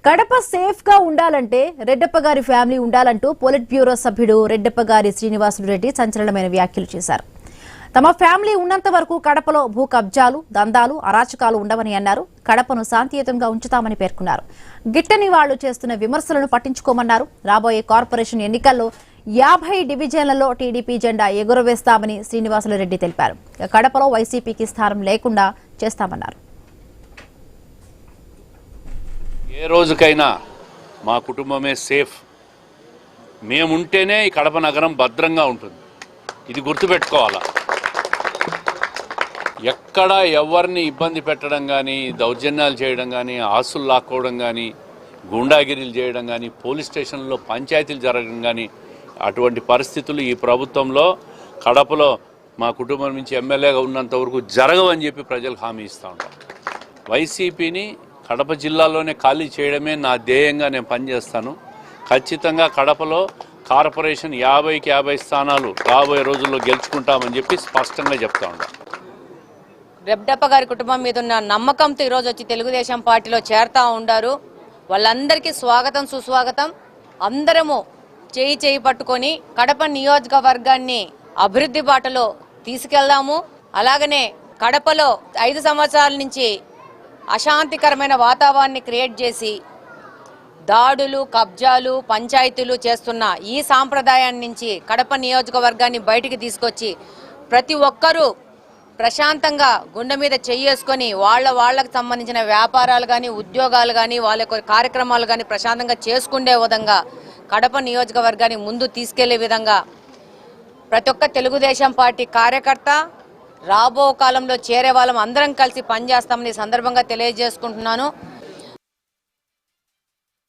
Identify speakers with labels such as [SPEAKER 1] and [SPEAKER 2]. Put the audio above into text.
[SPEAKER 1] Kadapa safe గా ఉండాలంటే రెడ్డప్ప గారి ఫ్యామిలీ ఉండాలంటూ పొలిట్ బ్యూరో సభ్యుడు రెడ్డప్ప గారి శ్రీనివాసులు రెడ్డి సంచలనమైన వ్యాఖ్యలు చేశారు. తమ ఫ్యామిలీ ఉన్నంత వరకు కడపలో భూ కబ్జాలు, దందాలు, అరాచకాలు ఉండవని అన్నారు. కడపను శాంతియుతంగా ఉంచుతామని పేర్కొన్నారు. గిట్టని వాళ్లు చేస్తున్న విమర్శలను పట్టించుకోమన్నారు. రాబోయే కార్పొరేషన్ ఎన్నికల్లో 50 డివిజన్లలో టీడీపీ జెండా ఎగురవేస్తామని శ్రీనివాసులు రెడ్డి తెలిపారు. కడపలో వైసీపీకి స్థానం లేకుండా చేస్తామన్నారు.
[SPEAKER 2] ఏ రోజుకైనా మా కుటుంబమే సేఫ్. మేముంటేనే ఈ కడప నగరం భద్రంగా ఉంటుంది. ఇది గుర్తుపెట్టుకోవాలా. ఎక్కడ ఎవరిని ఇబ్బంది పెట్టడం కానీ, దౌర్జన్యాలు చేయడం కానీ, ఆస్తులు లాక్కోవడం కానీ, గుండాగిరీలు చేయడం కానీ, పోలీస్ స్టేషన్లో పంచాయతీలు జరగడం కానీ అటువంటి పరిస్థితులు ఈ ప్రభుత్వంలో కడపలో మా కుటుంబం నుంచి ఎమ్మెల్యేగా ఉన్నంత వరకు జరగవని చెప్పి ప్రజలకు హామీ ఇస్తూ ఉంటాం. వైసీపీని కడప జిల్లాలోనే ఖాళీ చేయడమే నా ధ్యేయంగా నేను పనిచేస్తాను. ఖచ్చితంగా కడపలో కార్పొరేషన్ 50కి 50 స్థానాలు రాబోయే రోజుల్లో గెలుచుకుంటామని చెప్పి స్పష్టంగా చెప్తా ఉంటాం.
[SPEAKER 3] రెడ్డప్ప గారి కుటుంబం మీద ఉన్న నమ్మకంతో ఈరోజు వచ్చి తెలుగుదేశం పార్టీలో చేరుతా ఉండారు. వాళ్ళందరికీ స్వాగతం, సుస్వాగతం. అందరము చేయి పట్టుకొని కడప నియోజకవర్గాన్ని అభివృద్ధి బాటలో తీసుకెళ్దాము. అలాగనే కడపలో 5 సంవత్సరాల నుంచి అశాంతికరమైన వాతావరణాన్ని క్రియేట్ చేసి దాడులు, కబ్జాలు, పంచాయతీలు చేస్తున్న ఈ సాంప్రదాయాన్ని నుంచి కడప నియోజకవర్గాన్ని బయటికి తీసుకొచ్చి ప్రతి ఒక్కరూ ప్రశాంతంగా గుండె మీద చెయ్యేసుకొని వాళ్ళకు సంబంధించిన వ్యాపారాలు కానీ, ఉద్యోగాలు కానీ, వాళ్ళ కార్యక్రమాలు కానీ ప్రశాంతంగా చేసుకునే విధంగా కడప నియోజకవర్గాన్ని ముందు తీసుకెళ్లే విధంగా ప్రతి ఒక్క తెలుగుదేశం పార్టీ కార్యకర్త రాబో కాలంలో చేరే వాళ్ళం అందరం కలిసి పనిచేస్తామని సందర్భంగా తెలియజేసుకుంటున్నాను.